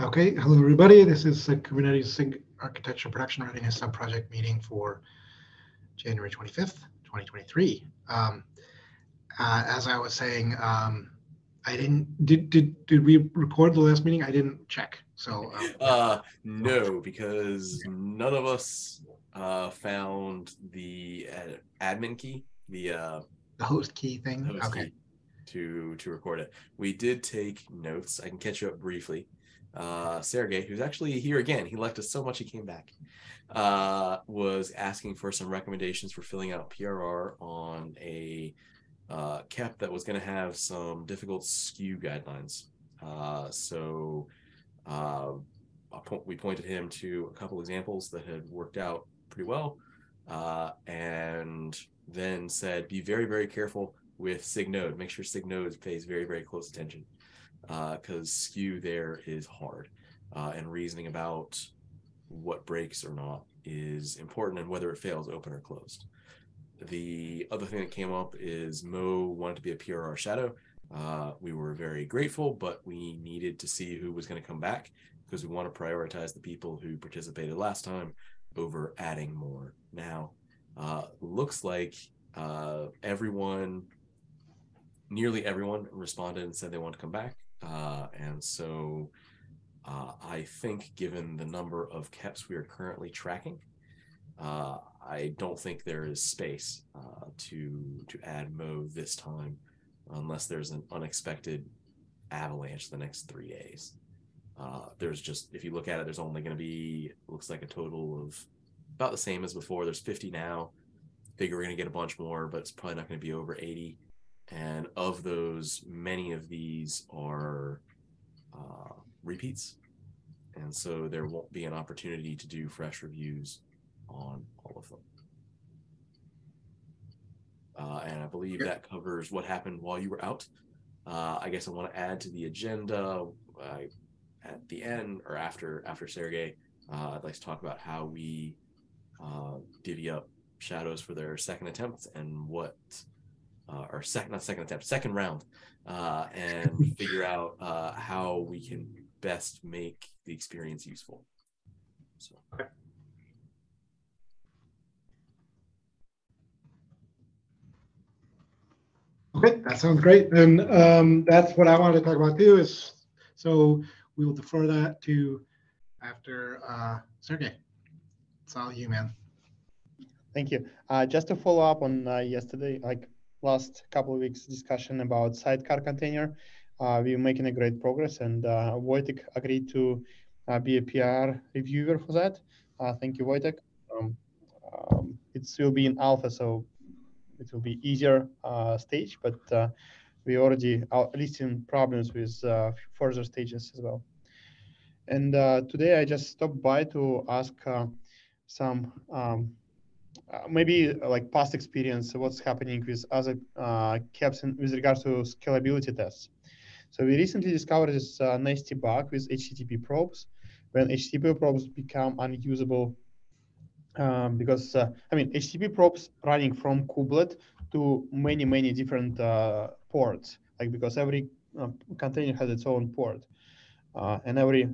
Okay, hello everybody. This is the Kubernetes SIG Architecture Production Readiness Subproject meeting for January 25th, 2023. As I was saying, I didn't, did we record the last meeting? I didn't check, so. No, because none of us found the admin key, the host key thing. host Okay. key to record it. We did take notes. I can catch you up briefly. Sergey, who's actually here again, he left us so much he came back, was asking for some recommendations for filling out PRR on a KEP that was going to have some difficult SKU guidelines. We pointed him to a couple examples that had worked out pretty well, and then said, be very, very careful with SIG node. Make sure SIG node pays very, very close attention, because SKU there is hard, and reasoning about what breaks or not is important, and whether it fails open or closed. The other thing that came up is Mo wanted to be a PRR shadow. We were very grateful, but we needed to see who was going to come back, because we want to prioritize the people who participated last time over adding more. Now, looks like nearly everyone responded and said they want to come back. And so I think, given the number of KEPs we are currently tracking, I don't think there is space to add Mo this time, unless there's an unexpected avalanche the next 3 days. There's just, if you look at it, there's only going to be, looks like a total of about the same as before. There's 50 now. Figure we're going to get a bunch more, but it's probably not going to be over 80. And of those, many of these are repeats. And so there won't be an opportunity to do fresh reviews on all of them. And I believe that covers what happened while you were out. I guess I want to add to the agenda at the end, or after Sergey, I'd like to talk about how we divvy up shadows for their second attempt, and what second round, and figure out how we can best make the experience useful. So. Okay, that sounds great. And that's what I wanted to talk about too, is so we will defer that to after Sergey. It's all you, man. Thank you. Just to follow up on yesterday, like last couple of weeks discussion about sidecar container, we're making a great progress, and Wojtek agreed to be a PR reviewer for that. Thank you, Wojtek. It will be in alpha, so it will be easier stage, but we already are listing problems with further stages as well. And today I just stopped by to ask some maybe like past experience, what's happening with other KEPs with regards to scalability tests. So we recently discovered this nasty bug with HTTP probes, when HTTP probes become unusable, because HTTP probes running from kubelet to many different ports, like, because every container has its own port, and every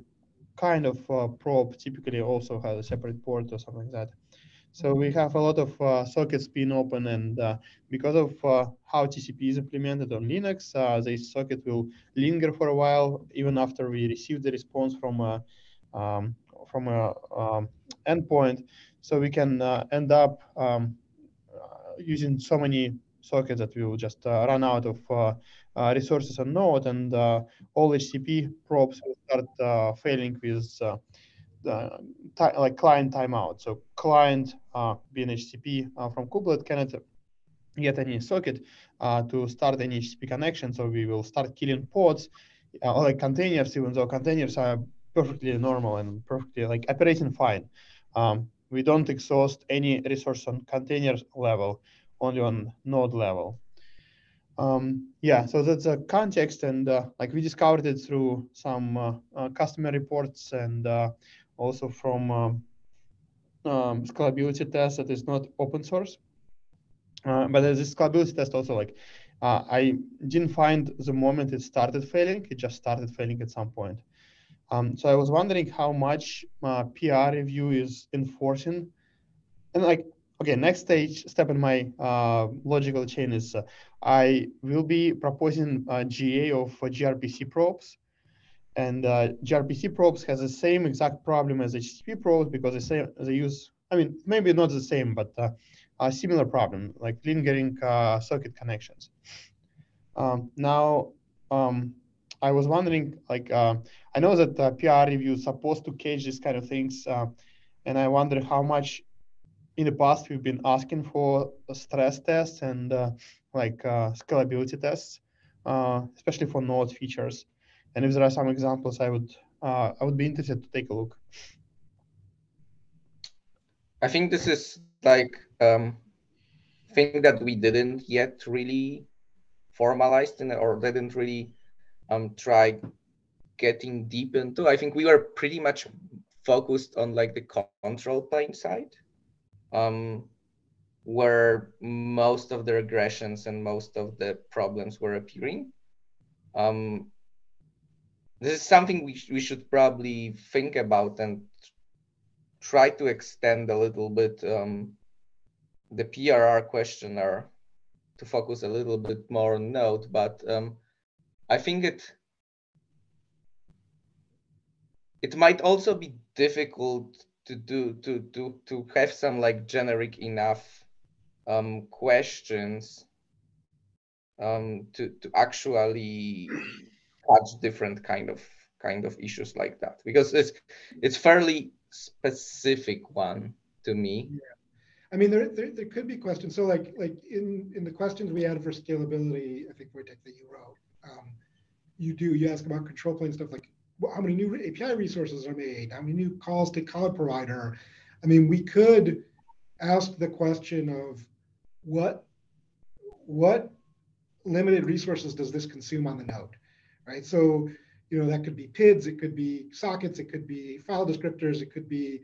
kind of probe typically also has a separate port or something like that. So we have a lot of sockets being open, and because of how TCP is implemented on Linux, this socket will linger for a while, even after we receive the response from a endpoint. So we can end up using so many sockets that we will just run out of resources on node, and all HTTP probes will start failing with like client timeout. So client being HTTP from kubelet cannot get any socket to start any HTTP connection. So we will start killing pods or like containers, even though containers are perfectly normal and perfectly like operating fine. We don't exhaust any resource on container level, only on node level. Yeah, so that's a context, and like we discovered it through some customer reports, and also from scalability test that is not open source. But this scalability test also, like, I didn't find the moment it started failing. It just started failing at some point. So I was wondering how much PR review is enforcing. And like, okay, next step in my logical chain is I will be proposing GA of gRPC probes. And gRPC probes has the same exact problem as HTTP probes because they use, I mean, maybe not the same, but a similar problem, like lingering circuit connections. Now, I was wondering, like, I know that PR review is supposed to cage these kind of things, and I wonder how much in the past we've been asking for stress tests and scalability tests, especially for node features. And if there are some examples, I would be interested to take a look. I think this is like thing that we didn't yet really formalized or didn't really try getting deep into. I think we were pretty much focused on like the control plane side, where most of the regressions and most of the problems were appearing. This is something we should probably think about and try to extend a little bit the PRR questionnaire to focus a little bit more on node, but I think it might also be difficult to have some like generic enough questions to actually touch different kind of issues like that, because it's fairly specific one to me. Yeah. I mean, there could be questions. So like in the questions we had for scalability, I think Wojtek that you wrote, you ask about control plane stuff like how many new API resources are made, how many new calls to cloud provider. I mean, we could ask the question of what limited resources does this consume on the node, right? So, that could be PIDs, it could be sockets, it could be file descriptors, it could be,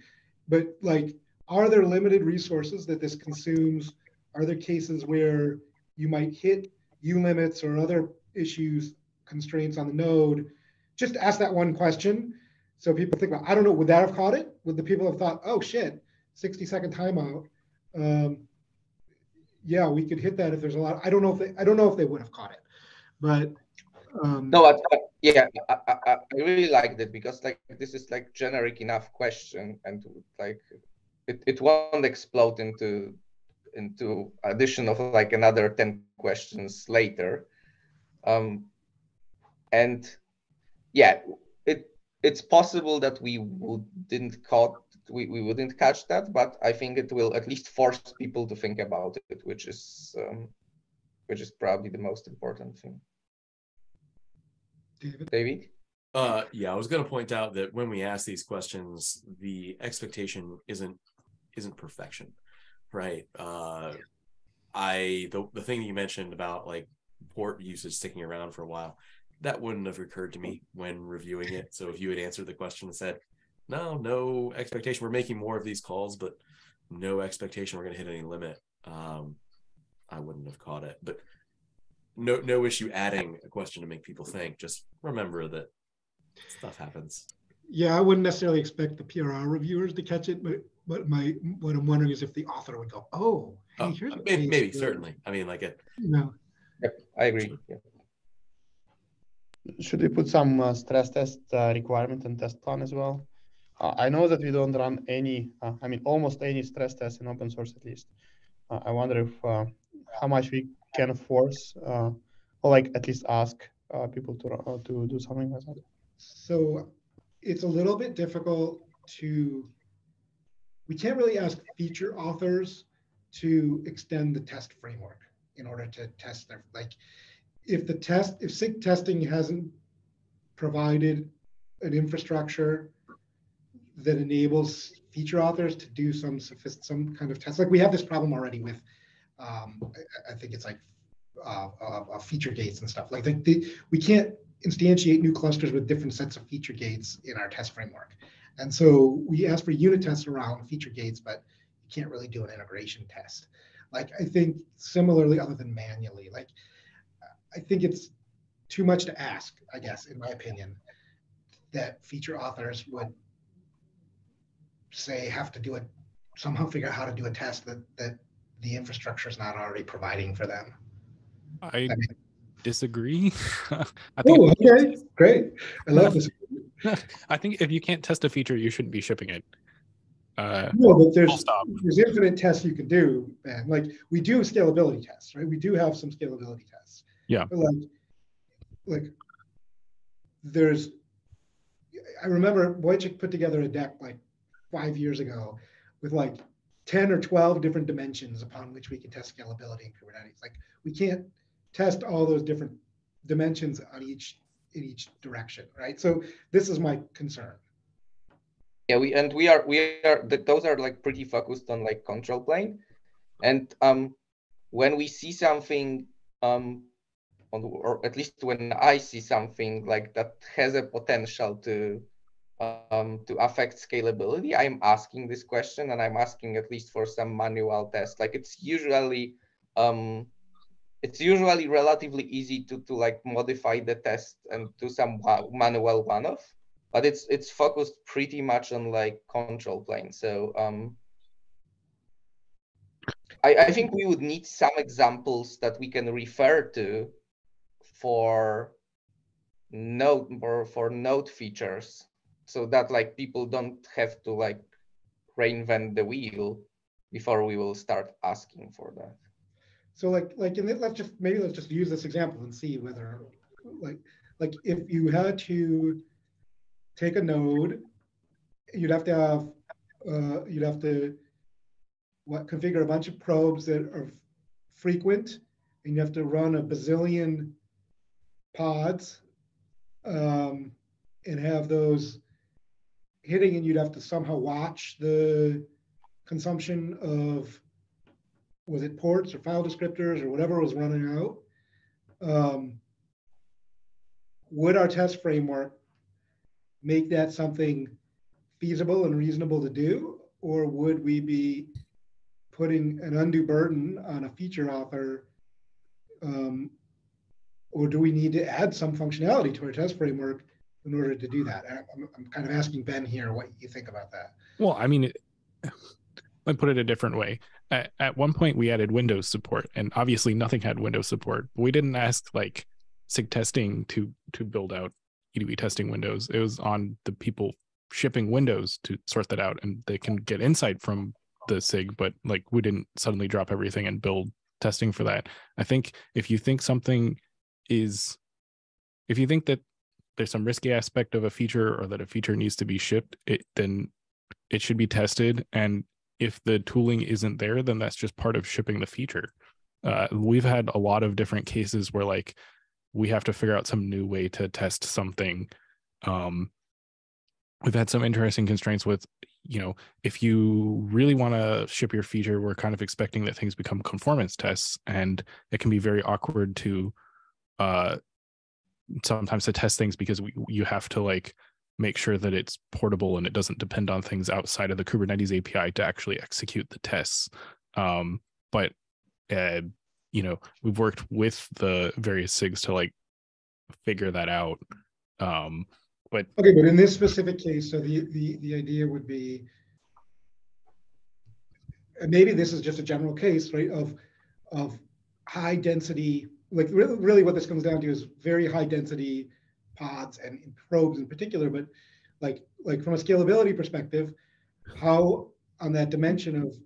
but like, are there limited resources that this consumes? Are there cases where you might hit U limits or other issues, constraints on the node? Just ask that one question. So people think about, I don't know, would that have caught it? Would the people have thought, oh shit, 60-second timeout? Yeah, we could hit that if there's a lot. I don't know if they would have caught it, but no, yeah, I really liked it because like this is like generic enough question, and like it won't explode into addition of like another 10 questions later, and yeah, it's possible that we wouldn't catch that, but I think it will at least force people to think about it, which is probably the most important thing. David? Yeah, I was going to point out that when we ask these questions, the expectation isn't perfection, right? The thing you mentioned about like port usage sticking around for a while, that wouldn't have occurred to me when reviewing it. So if you had answered the question and said, no expectation, we're making more of these calls, but no expectation we're going to hit any limit, I wouldn't have caught it. But no issue adding a question to make people think. Just remember that stuff happens. Yeah, I wouldn't necessarily expect the PRR reviewers to catch it, but what I'm wondering is if the author would go, oh, hey, here's maybe certainly. I mean, like it. Yep, I agree. Yeah. Should we put some stress test requirement and test plan as well? I know that we don't run any, almost any stress tests in open source at least. I wonder if how much we can force or like at least ask people to do something like that. So it's a little bit difficult we can't really ask feature authors to extend the test framework in order to test their, like, if SIG testing hasn't provided an infrastructure that enables feature authors to do some kind of test. Like we have this problem already with, I think it's like feature gates and stuff. Like we can't instantiate new clusters with different sets of feature gates in our test framework. And so we ask for unit tests around feature gates, but you can't really do an integration test. Like I think similarly, other than manually, like I think it's too much to ask, I guess, in my opinion, that feature authors would say have to do it, somehow figure out how to do a test that the infrastructure is not already providing for them. I disagree. I think Oh, okay, great. I love this. I think if you can't test a feature, you shouldn't be shipping it. No, but full stop. there's infinite tests you can do, man. Like we do scalability tests, right? We do have some scalability tests. Yeah. But like there's, I remember Wojciech put together a deck like 5 years ago with like 10 or 12 different dimensions upon which we can test scalability in Kubernetes. Like we can't test all those different dimensions on in each direction, right? So this is my concern. Yeah, those are like pretty focused on like control plane. And when we see something or at least when I see something like that has a potential to affect scalability, I'm asking this question, and I'm asking at least for some manual test. Like it's usually relatively easy to like modify the test and do some manual one-off, but it's focused pretty much on like control plane. So I think we would need some examples that we can refer to for node features, so that like people don't have to like reinvent the wheel before we will start asking for that. So like let's just use this example and see whether like if you had to take a node, you'd have to configure a bunch of probes that are frequent, and you have to run a bazillion pods and have those hitting, and you'd have to somehow watch the consumption of, was it ports or file descriptors or whatever was running out. Would our test framework make that something feasible and reasonable to do, or would we be putting an undue burden on a feature author, or do we need to add some functionality to our test framework in order to do that? I'm kind of asking Ben here what you think about that. Well, I mean, let me put it a different way. At one point, we added Windows support, and obviously nothing had Windows support. We didn't ask like SIG testing to build out EDB testing Windows. It was on the people shipping Windows to sort that out, and they can get insight from the SIG, but like we didn't suddenly drop everything and build testing for that. I think if you think that there's some risky aspect of a feature, or that a feature needs to be shipped, then it should be tested. And if the tooling isn't there, then that's just part of shipping the feature. We've had a lot of different cases where like we have to figure out some new way to test something. We've had some interesting constraints with, if you really want to ship your feature, we're kind of expecting that things become conformance tests, and it can be very awkward to sometimes to test things, because you have to like make sure that it's portable and it doesn't depend on things outside of the Kubernetes API to actually execute the tests. But we've worked with the various SIGs to like figure that out. But in this specific case, so the idea would be, and maybe this is just a general case, right, of high density, like really what this comes down to is very high density pods and probes in particular, but like from a scalability perspective, how on that dimension of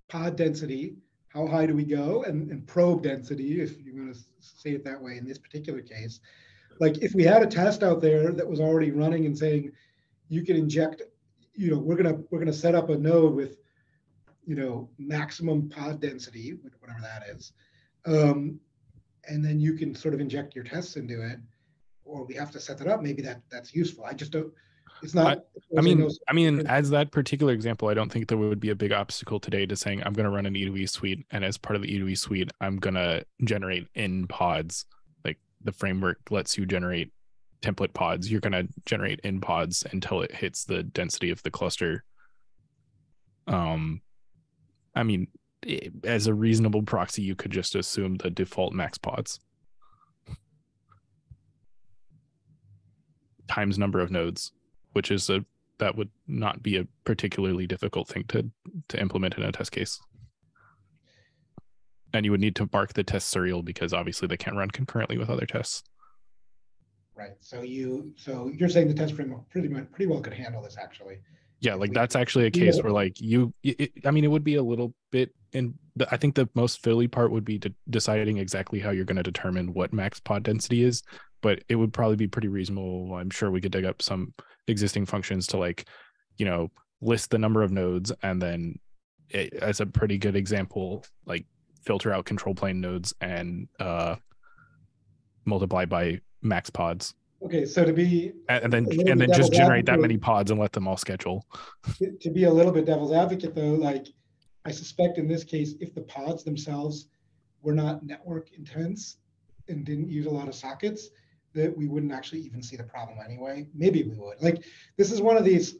pod density, how high do we go, and probe density, if you want to say it that way in this particular case. Like if we had a test out there that was already running and saying you can inject, we're gonna set up a node with, maximum pod density, whatever that is, and then you can sort of inject your tests into it, or we have to set that up. Maybe that's useful. I just don't. It's not. I mean, as that particular example, I don't think there would be a big obstacle today to saying I'm going to run an E2E suite, and as part of the E2E suite, I'm going to generate in pods. Like the framework lets you generate template pods. You're going to generate in pods until it hits the density of the cluster. I mean, as a reasonable proxy, you could just assume the default max pods. times number of nodes, which is that would not be a particularly difficult thing to implement in a test case. And you would need to mark the test serial because obviously they can't run concurrently with other tests. Right. So you're saying the test framework pretty well could handle this actually. Yeah, like that's actually a case where like I mean, it would be a little bit, and I think the most fiddly part would be deciding exactly how you're going to determine what max pod density is, but it would probably be pretty reasonable. I'm sure we could dig up some existing functions to like, you know, list the number of nodes and then as a pretty good example, like filter out control plane nodes and multiply by max pods. Okay, so to be and then just generate that many pods and let them all schedule. To be a little bit devil's advocate though, like I suspect in this case, if the pods themselves were not network intense and didn't use a lot of sockets, that we wouldn't actually even see the problem anyway. Maybe we would. Like this is one of these.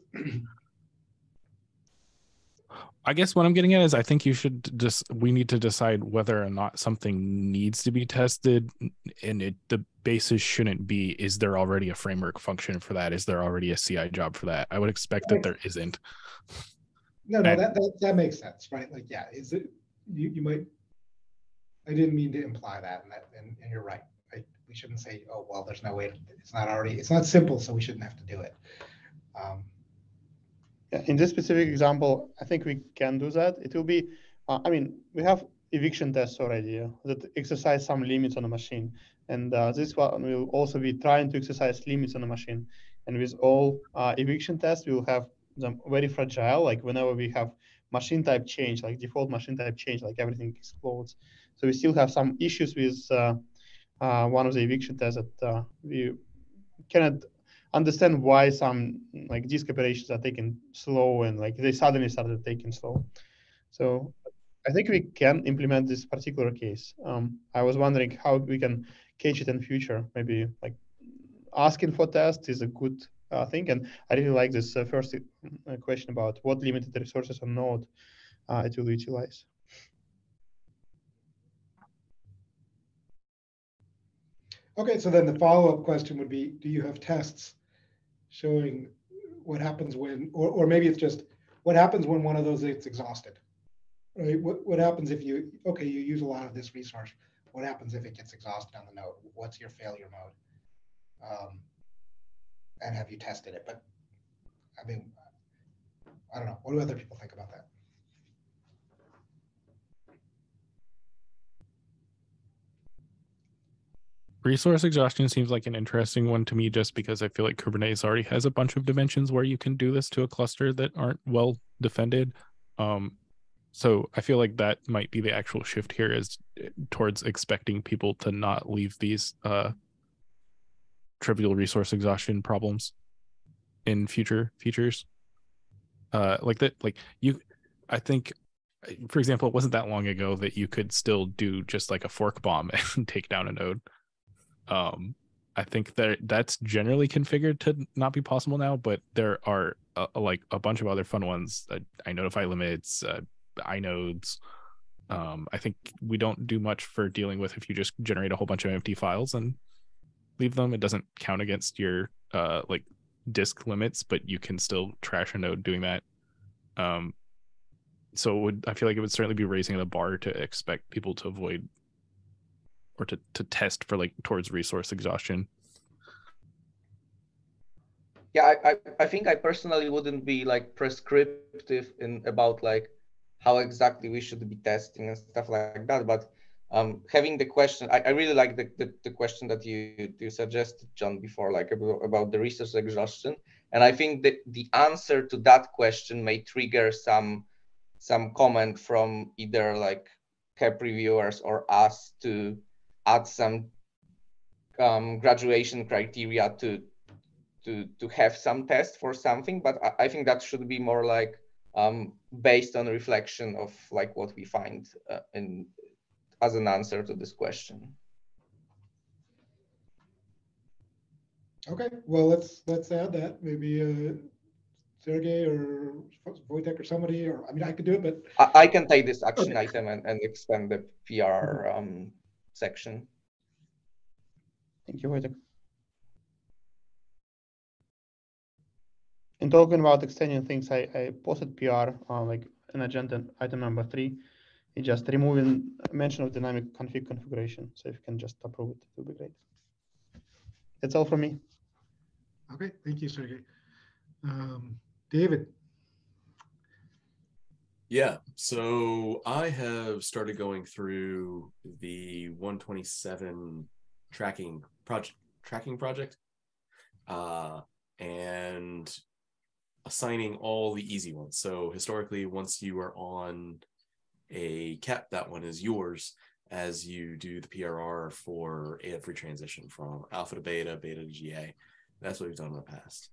I guess what I'm getting at is I think we need to decide whether or not something needs to be tested, and the basis shouldn't be, is there already a framework function for that? Is there already a CI job for that? I would expect that there isn't. No, that makes sense, right? Like, yeah, is it, you might, I didn't mean to imply that, and you're right. We shouldn't say, oh, well, there's no way, it's not simple, so we shouldn't have to do it. In this specific example, I think we can do that. It will be, I mean, we have eviction tests already that exercise some limits on a machine. And this one will also be trying to exercise limits on a machine. And with all eviction tests, we will have them very fragile. Like whenever we have machine type change, like default machine type change, like everything explodes. So we still have some issues with one of the eviction tests that we cannot understand why some like disk operations are taking slow and like they suddenly started taking slow. So I think we can implement this particular case. I was wondering how we can catch it in future. Maybe like asking for tests is a good thing. And I really like this first question about what limited resources on node it will utilize. Okay, so then the follow-up question would be, do you have tests showing what happens when, or maybe it's just what happens when one of those is exhausted, right? What happens if you use a lot of this resource? What happens if it gets exhausted on the node? What's your failure mode? And have you tested it? But I mean, I don't know. What do other people think about that? Resource exhaustion seems like an interesting one to me, just because I feel like Kubernetes already has a bunch of dimensions where you can do this to a cluster that aren't well defended. So I feel like that might be the actual shift here, is towards expecting people to not leave these trivial resource exhaustion problems in future features. Like that, like I think, for example, it wasn't that long ago that you could still do just like a fork bomb and take down a node. I think that's generally configured to not be possible now, but there are like a bunch of other fun ones. iNotify limits, inodes. I think we don't do much for dealing with if you just generate a whole bunch of empty files and leave them. It doesn't count against your like disk limits, but you can still trash a node doing that. So I feel like it would certainly be raising the bar to expect people to avoid or to test for like towards resource exhaustion. Yeah, I think I personally wouldn't be like prescriptive about like how exactly we should be testing and stuff like that. But having the question, I really like the question that you suggested, John, before, like about the resource exhaustion. And I think that the answer to that question may trigger some comment from either like KEP reviewers or us to add some graduation criteria to have some test for something, but I think that should be more like based on reflection of like what we find as an answer to this question. Okay, well let's add that. Maybe Sergey or Wojtek or somebody, or I mean I could do it, but I can take this action item and expand the PR section. Thank you, Wojtek. talking about extending things, I posted PR like an agenda item number 3. It's just removing mention of dynamic config configuration. So if you can just approve it, it would be great. That's all from me. Okay, thank you, Sergey. David. Yeah, so I have started going through the 127 tracking project, and assigning all the easy ones. So historically, once you are on a CAP, that one is yours as you do the PRR for free transition from alpha to beta, beta to GA. That's what we've done in the past.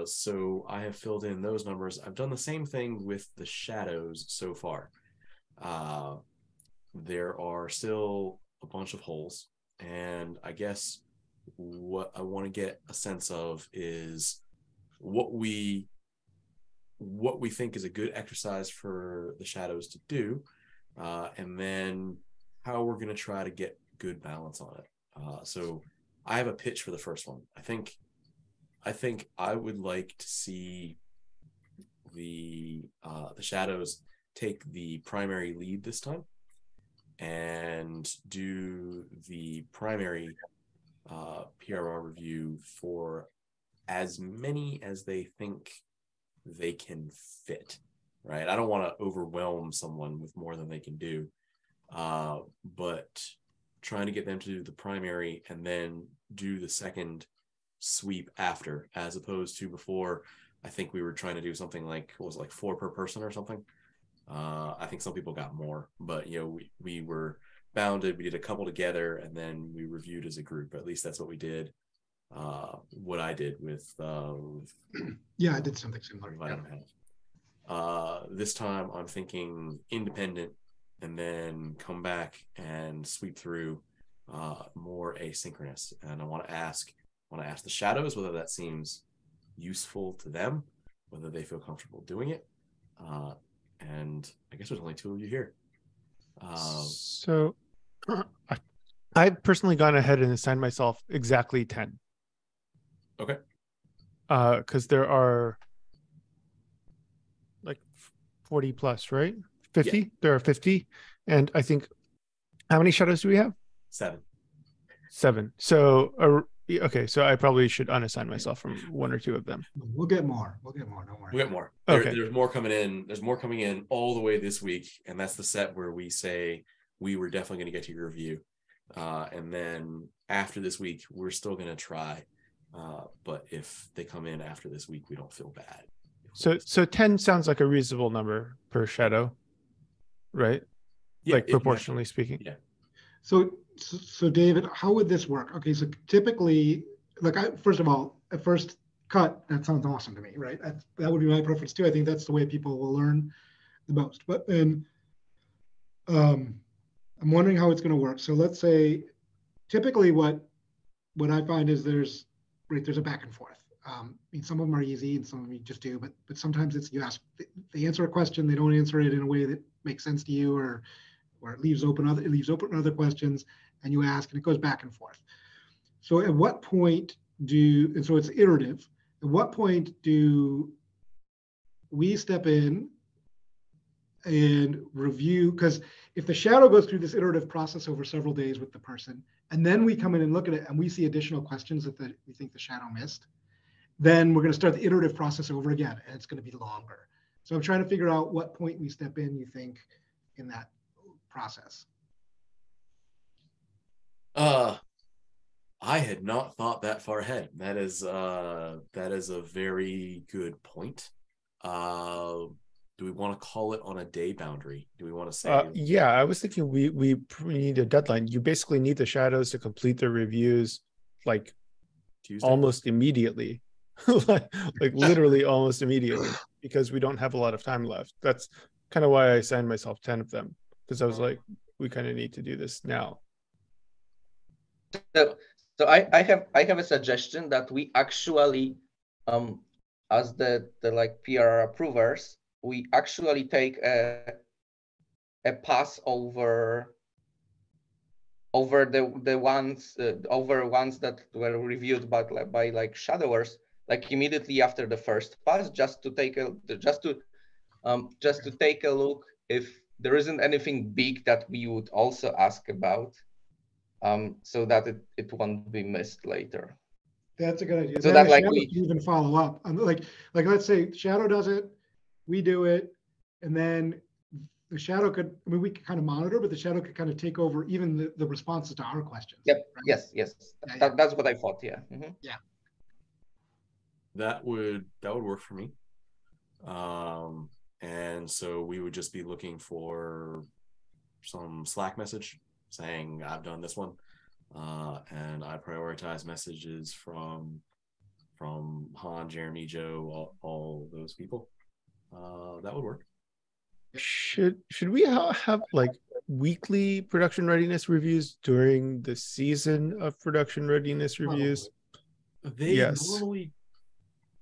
So I have filled in those numbers. I've done the same thing with the shadows so far. There are still a bunch of holes, and I guess what I want to get a sense of is what we think is a good exercise for the shadows to do, and then how we're going to try to get good balance on it. So I have a pitch for the first one. I think I would like to see the shadows take the primary lead this time and do the primary PRR review for as many as they think they can fit, right? I don't want to overwhelm someone with more than they can do, but trying to get them to do the primary and then do the second sweep after, as opposed to before. I think we were trying to do something like, what was it, like 4 per person or something. I think some people got more, but we were bounded. We did a couple together and then we reviewed as a group. At least that's what we did. What I did with yeah, I did something similar. This time I'm thinking independent and then come back and sweep through more asynchronous. And I want to ask the shadows whether that seems useful to them, whether they feel comfortable doing it. And I guess there's only 2 of you here. So I've personally gone ahead and assigned myself exactly 10. Okay. Because there are like 40 plus, right? 50? Yeah. There are 50. And I think, how many shadows do we have? 7. So, okay, so I probably should unassign myself from 1 or 2 of them. We'll get more. Don't worry. We'll get more. Okay. There's more coming in. There's more coming in all the way this week. And that's the set where we say we were definitely going to get to your review. And then after this week, we're still going to try. But if they come in after this week, we don't feel bad. So 10 sounds like a reasonable number per shadow, right? Yeah, like proportionally speaking. Yeah. So David, how would this work? Okay, so typically, first of all, at first cut, that sounds awesome to me, right? That would be my preference too. I think that's the way people will learn the most. But then I'm wondering how it's going to work. So let's say, typically what I find is there's a back and forth. I mean, some of them are easy and some of them you just do, but sometimes it's you ask, they answer a question, they don't answer it in a way that makes sense to you, or it leaves open other questions, and you ask, and it goes back and forth. So at what point and so it's iterative. At what point do we step in and review? Because if the shadow goes through this iterative process over several days with the person, and then we come in and look at it and we see additional questions that we think the shadow missed, then we're going to start the iterative process over again, and it's going to be longer. So I'm trying to figure out what point we step in, you think, in that process. I had not thought that far ahead. That is a very good point. Do we want to call it on a day boundary? Do we want to say? Yeah, I was thinking we need a deadline. You basically need the shadows to complete their reviews like Tuesday? Almost immediately, like literally almost immediately, because we don't have a lot of time left. That's kind of why I assigned myself 10 of them, because I was like, we kind of need to do this now. So I have a suggestion that we actually, as the like PR approvers, we actually take a pass over the ones that were reviewed by like shadowers, like immediately after the first pass, just to take a look if there isn't anything big that we would also ask about, so that it won't be missed later. That's a good idea. So Then that, like, Shadow we- can even follow up. Like let's say Shadow does it, we do it, and then the Shadow could, I mean, we could kind of monitor, but the Shadow could kind of take over even the responses to our questions. Yep. Right? Yes. Yeah. That's what I thought. Yeah. Mhm. That would work for me. And so we would just be looking for some Slack message saying I've done this one, and I prioritize messages from Han, Jeremy, Joe, all those people. That would work. Should we have like weekly production readiness reviews during the season of production readiness reviews? They Yes. normally.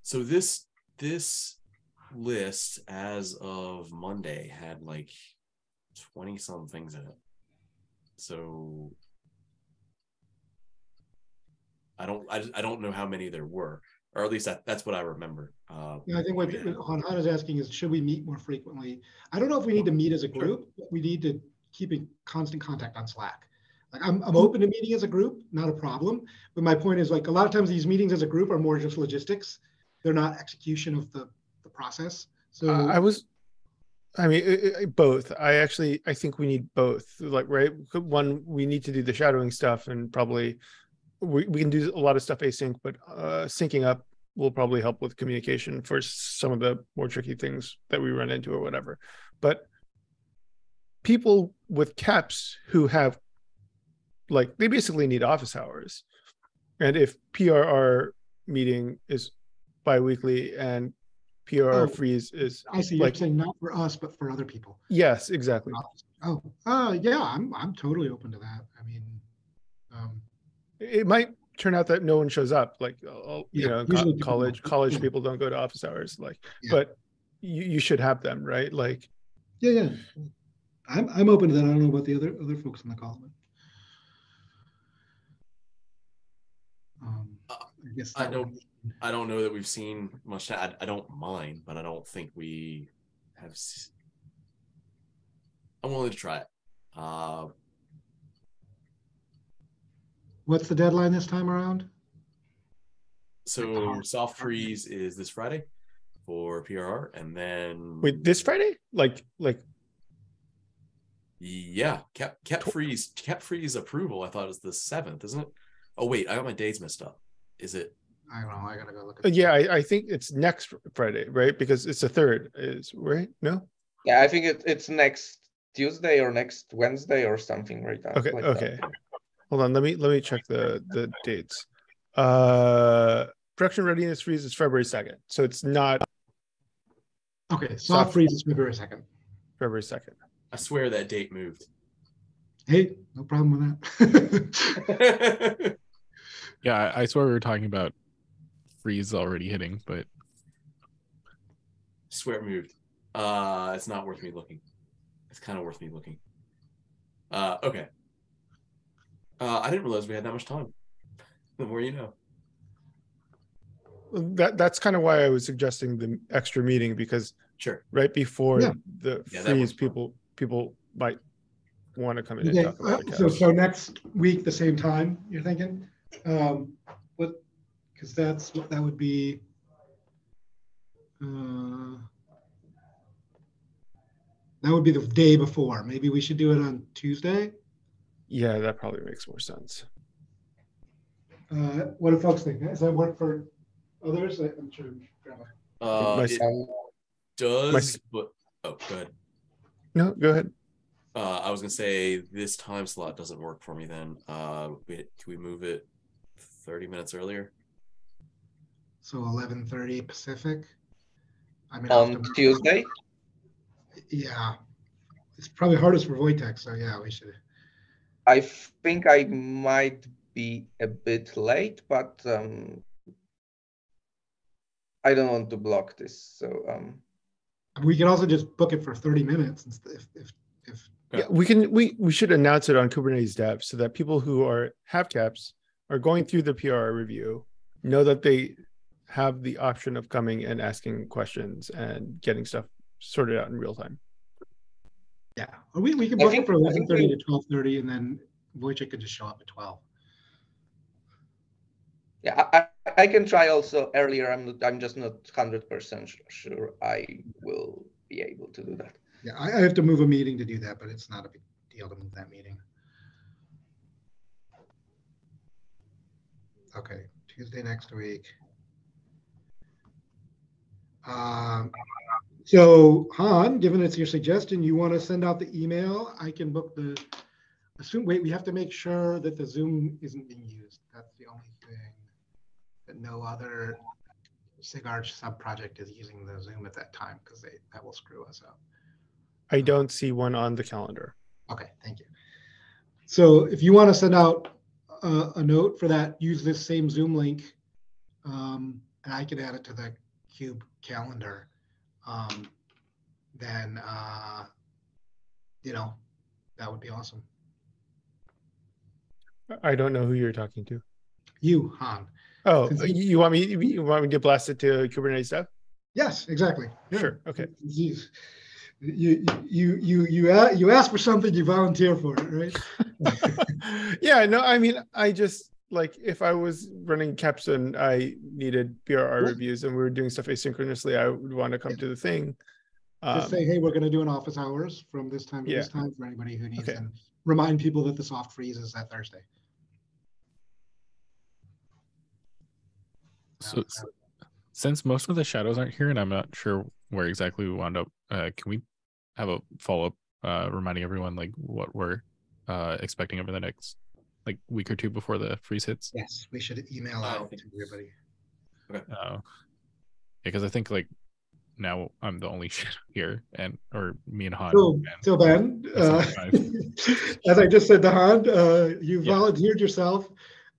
So this list as of Monday had like 20 some things in it. So I don't know how many there were, or at least that's what I remember. Yeah, I think what Han is asking is, should we meet more frequently? I don't know if we need to meet as a group, but we need to keep in constant contact on Slack. Like I'm open to meeting as a group, not a problem. But my point is, like, a lot of times these meetings as a group are more just logistics. They're not execution of the process. So both. I think we need both. Like, right, one, we need to do the shadowing stuff, and probably we can do a lot of stuff async, but syncing up will probably help with communication for some of the more tricky things that we run into or whatever. But people with caps who have, like, they basically need office hours. And if PRR meeting is bi-weekly and PRR freeze is, I see, like, you're saying not for us, but for other people. Yes, exactly. Yeah, I'm totally open to that. I mean, it might turn out that no one shows up, like, you know, usually college people don't go to office hours, like, but you should have them, right? Like, yeah. I'm open to that. I don't know about the other folks in the call. I guess I don't know that we've seen much. I don't mind, but I don't think we have. I'm willing to try it. What's the deadline this time around? So soft freeze is this Friday for PRR, and then wait, this Friday? Like yeah, kept freeze approval. I thought it was the 7th, isn't it? Oh wait, I got my dates messed up. Is it? I don't know. I gotta go look at yeah, I think it's next Friday, right? Because it's the 3rd, is right? No? Yeah, I think it's next Tuesday or next Wednesday or something, right? Okay, like okay. That. Hold on, let me check the dates. Production readiness freeze is February 2nd, so it's not. Okay, soft freeze is February 2nd. February 2nd. I swear that date moved. Hey, no problem with that. Yeah, I swear we were talking about freeze already hitting, but I swear it moved. It's not worth me looking. It's kind of worth me looking. Okay. I didn't realize we had that much time. The more you know. That's kind of why I was suggesting the extra meeting, because sure, right before the freeze, people might want to come in and talk about it. So next week, the same time, you're thinking? Because that would be the day before. Maybe we should do it on Tuesday. Yeah, that probably makes more sense. What do folks think? Does that work for others? I'm sure. It does, but go ahead. No, go ahead. I was gonna say this time slot doesn't work for me. Then, can we move it 30 minutes earlier? So 11:30 Pacific. I mean, on Tuesday. Yeah, it's probably hardest for Wojtek. So yeah, we should. I think I might be a bit late, but I don't want to block this. So we can also just book it for 30 minutes if yeah, we should announce it on Kubernetes Dev so that people who have caps are going through the PR review know that they have the option of coming and asking questions and getting stuff sorted out in real time. Yeah, or we can book it for 11:30 to 12:30, and then Wojciech could just show up at 12. Yeah, I can try also earlier. I'm just not 100% sure I will be able to do that. Yeah, I have to move a meeting to do that, but it's not a big deal to move that meeting. Okay, Tuesday next week. So Han, given it's your suggestion, you want to send out the email, I can book the, wait, we have to make sure that the Zoom isn't being used. That's the only thing, that no other SIG Arch sub-project is using the Zoom at that time, because that will screw us up. I don't see one on the calendar. Okay, thank you. So if you want to send out a note for that, use this same Zoom link, and I can add it to the Cube calendar. Then that would be awesome. I don't know who you're talking to. You, Han. Oh, you want me to blast it to Kubernetes stuff? Yes, exactly. Yeah. Sure. Okay. You ask for something, you volunteer for it, right? Yeah, no, I mean, I just, like, if I was running KEPs and I needed PRR reviews and we were doing stuff asynchronously, I would want to come to the thing. Just say, hey, we're going to do an office hours from this time to this time for anybody who needs, and remind people that the soft freeze is that Thursday. So since most of the shadows aren't here and I'm not sure where exactly we wound up, can we have a follow-up reminding everyone like what we're expecting over the next like week or two before the freeze hits? Yes, we should email out to everybody. Okay. Yeah, because I think like now I'm the only shadow here, or me and Han. So Ben, as I just said to Han, you volunteered yourself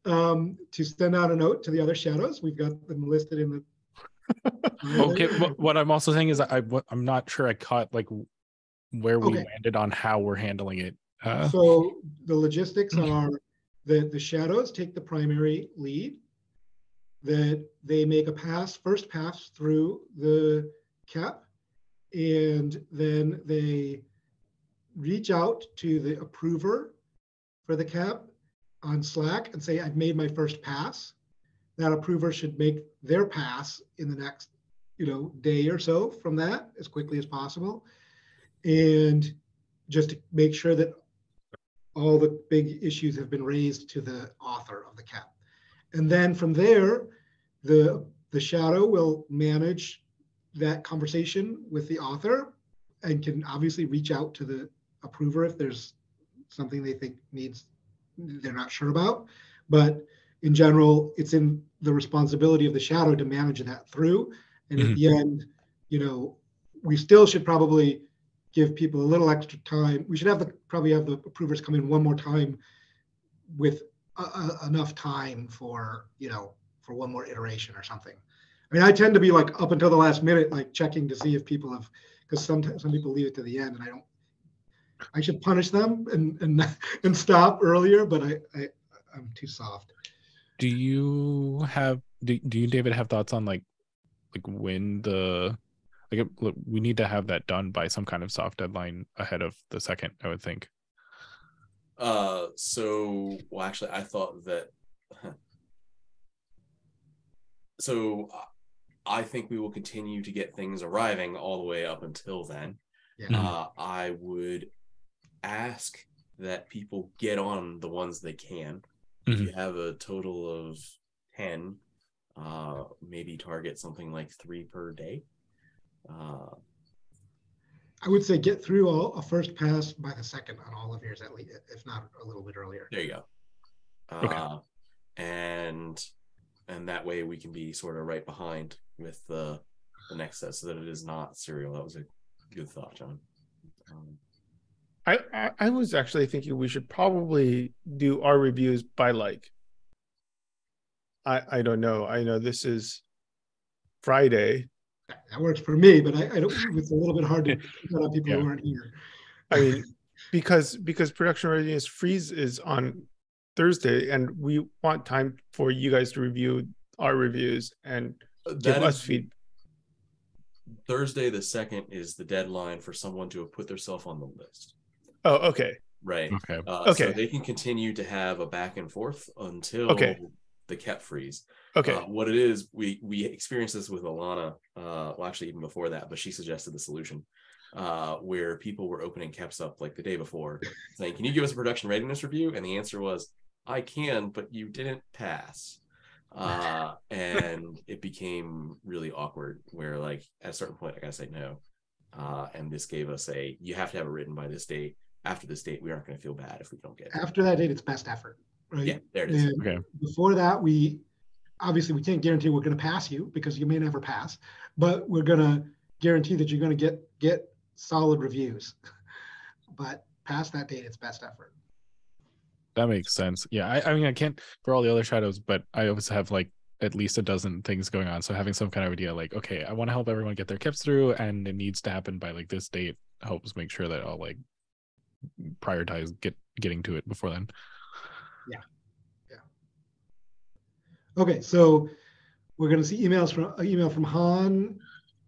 to send out a note to the other shadows. We've got them listed in the. Okay, what I'm also saying is I'm not sure I caught like where we landed on how we're handling it. So the logistics are that the shadows take the primary lead, that they make a first pass through the CAP, and then they reach out to the approver for the CAP on Slack and say, I've made my first pass. That approver should make their pass in the next day or so from that, as quickly as possible. And just to make sure that all the big issues have been raised to the author of the CAP. And then from there, the shadow will manage that conversation with the author and can obviously reach out to the approver if there's something they think they're not sure about. But in general, it's in the responsibility of the shadow to manage that through. And at the end, we still should probably give people a little extra time. We should probably have the approvers come in one more time with enough time for one more iteration or something. I mean, I tend to be like up until the last minute, like checking to see if people have, because sometimes some people leave it to the end, and I should punish them and stop earlier, but I'm too soft. Do you, David, have thoughts on like when we need to have that done by some kind of soft deadline ahead of the second, I would think. Actually, I thought that. So I think we will continue to get things arriving all the way up until then. Yeah. I would ask that people get on the ones they can. If you have a total of 10, maybe target something like 3 per day. I would say get through a first pass by the second on all of yours, at least, if not a little bit earlier. There you go. And that way we can be sort of right behind with the next set, so that it is not serial. That was a good thought, John. I was actually thinking we should probably do our reviews by I don't know. I know this is Friday. That works for me, but I don't. It's a little bit hard to put on people who aren't here. I mean, because production readiness freeze is on Thursday, and we want time for you guys to review our reviews and give That us is feedback. Thursday the 2nd is the deadline for someone to have put themselves on the list. Oh, okay. Right. Okay. So Okay. they can continue to have a back and forth until Okay. the cap freeze. Okay. What it is, we experienced this with Alana, well, actually even before that, but she suggested the solution where people were opening caps up like the day before saying, can you give us a production readiness review? And the answer was, I can, but you didn't pass. And it became really awkward where like at a certain point, I gotta say no. And this gave us you have to have it written by this date. After this date, we aren't going to feel bad if we don't get it. After that date, it's best effort, right? Yeah, there it is. And Okay. before that, obviously we can't guarantee we're going to pass you because you may never pass, but we're going to guarantee that you're going to get solid reviews. But past that date, it's best effort. That makes sense. Yeah, I mean, I can't for all the other shadows, but I always have like at least a dozen things going on. So having some kind of idea, like, okay, I want to help everyone get their kips through, and it needs to happen by like this date, helps make sure that I'll like prioritize getting to it before then. Yeah. Okay, so we're going to see email from Han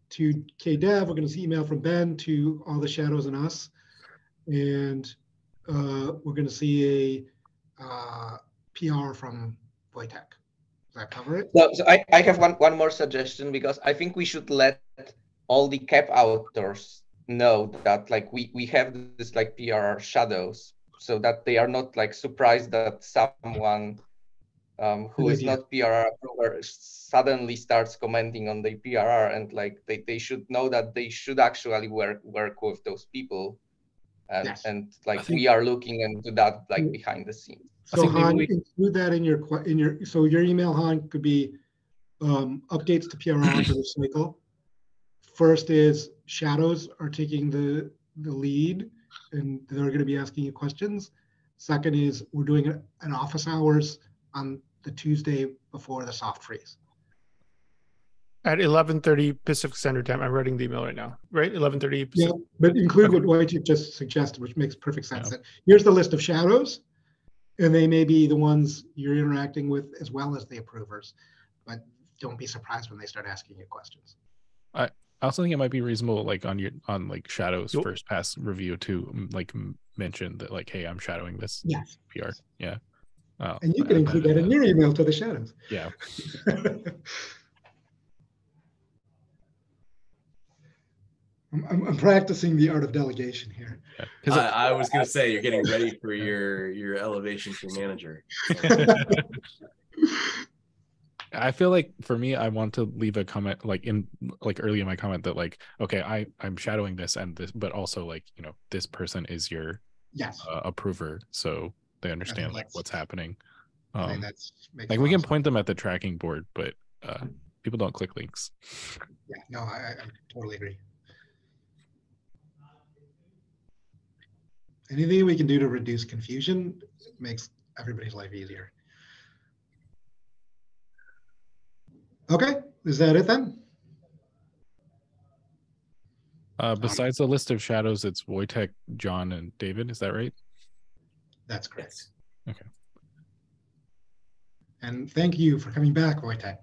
to KDev. We're going to see email from Ben to all the shadows and us, and we're going to see a PR from Wojtek. Does that cover it? So I have one more suggestion, because I think we should let all the cap authors know that like we have this like PR shadows, so that they are not like surprised that someone who is not PRR approver suddenly starts commenting on the PRR, and like they should know that they should actually work with those people, and Yes. and like we are looking into that like behind the scenes. So Han, include that in your so your email, Han, could be updates to PRR for the cycle. First is shadows are taking the lead, and they're going to be asking you questions. Second is we're doing an office hours on the Tuesday before the soft freeze. At 11:30 Pacific Standard Time. I'm writing the email right now, right? 11:30 Pacific. Yeah, but include Okay. what Wojciech just suggested, which makes perfect sense. That here's the list of shadows, and they may be the ones you're interacting with as well as the approvers, but don't be surprised when they start asking you questions. I also think it might be reasonable, like on like shadows first pass review to like mention that like, hey, I'm shadowing this PR. Yeah. And you can include that in your email to the shadows. Yeah. I'm practicing the art of delegation here. Yeah. I was going to say you're getting ready for your elevation to manager. I feel like for me, I want to leave a comment like early in my comment that like, okay, I'm shadowing this and this, but also like, you know, this person is your approver, so they understand like what's happening. Like we can point them at the tracking board, but people don't click links. Yeah, no, I totally agree. Anything we can do to reduce confusion makes everybody's life easier. Okay, is that it then? Besides the list of shadows, it's Wojtek, John, and David. Is that right? That's correct. Okay. And thank you for coming back, Wojtek.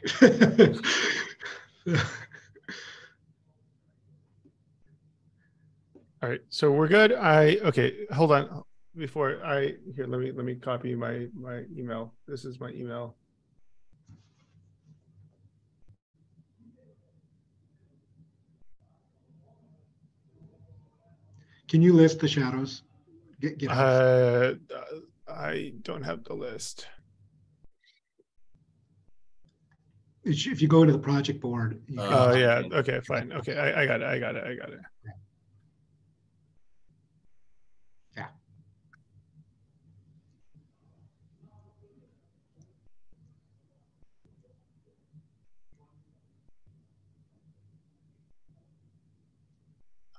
All right, so we're good. Okay, hold on. Before let me copy my email. This is my email. Can you list the shadows? I don't have the list. If you go into the project board. Oh yeah. Okay, fine. Okay, I got it. Yeah.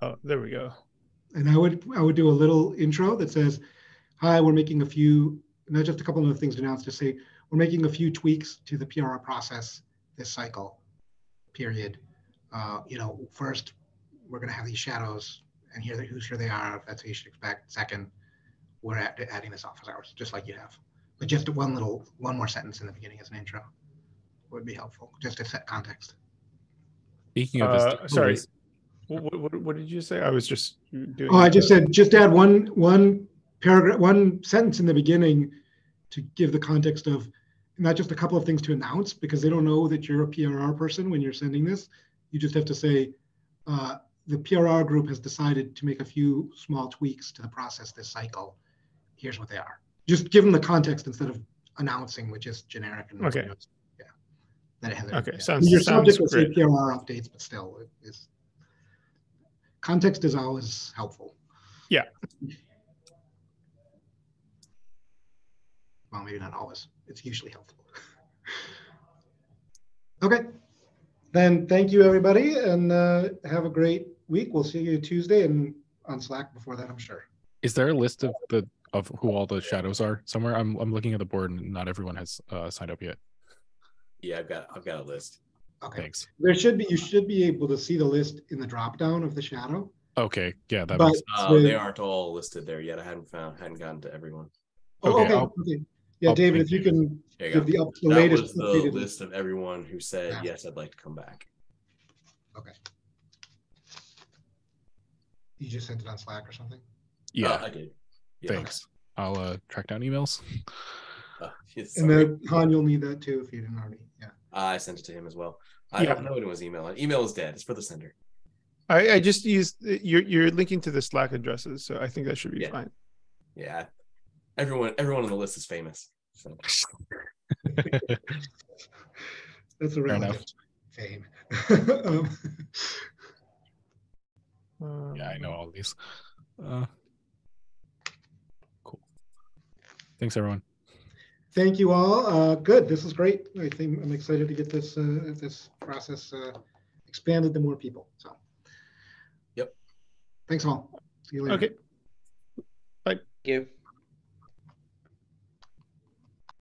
Oh, there we go. And I would do a little intro that says, hi, we're making a few, not just a couple of things to announce, to say we're making a few tweaks to the PRR process this cycle, period. You know, first, we're going to have these shadows and here they are. That's what you should expect. Second, we're adding this office hours, just like you have. But just one more sentence in the beginning as an intro would be helpful, just to set context. Speaking of his sorry. What did you say? I was just doing. Oh, I just said just add one paragraph, one sentence in the beginning to give the context of not just a couple of things to announce, because they don't know that you're a PRR person when you're sending this. You just have to say the PRR group has decided to make a few small tweaks to the process this cycle. Here's what they are. Just give them the context instead of announcing, which is generic. And okay. Yeah. That it has okay. Yeah. Sounds Your subject will say great. PRR updates, but still, context is always helpful. Yeah. Well, maybe not always. It's usually helpful. Okay. Then thank you, everybody, and have a great week. We'll see you Tuesday and on Slack before that, I'm sure. Is there a list of who all the shadows are somewhere? I'm looking at the board and not everyone has signed up yet. Yeah, I've got a list. Okay. Thanks. You should be able to see the list in the drop down of the shadow. Okay. Yeah, that makes sense. They aren't all listed there yet. I hadn't gotten to everyone. Okay. Okay. Yeah, I'll David, if you can give the that latest was the list of everyone who said yes, I'd like to come back. Okay. You just sent it on Slack or something? Yeah, I did. Yeah. Thanks. I'll track down emails. And then Han, you'll need that too if you didn't already. Yeah. I sent it to him as well. I don't know anyone's email. Email is dead. It's for the sender. I just used you're linking to the Slack addresses, so I think that should be fine. Yeah. Everyone on the list is famous. So. That's a relative fame. Yeah, I know all these. Cool. Thanks, everyone. Thank you all. Good. This is great. I think I'm excited to get this process expanded to more people. So. Yep. Thanks all. See you later. Okay. Bye. Thank you.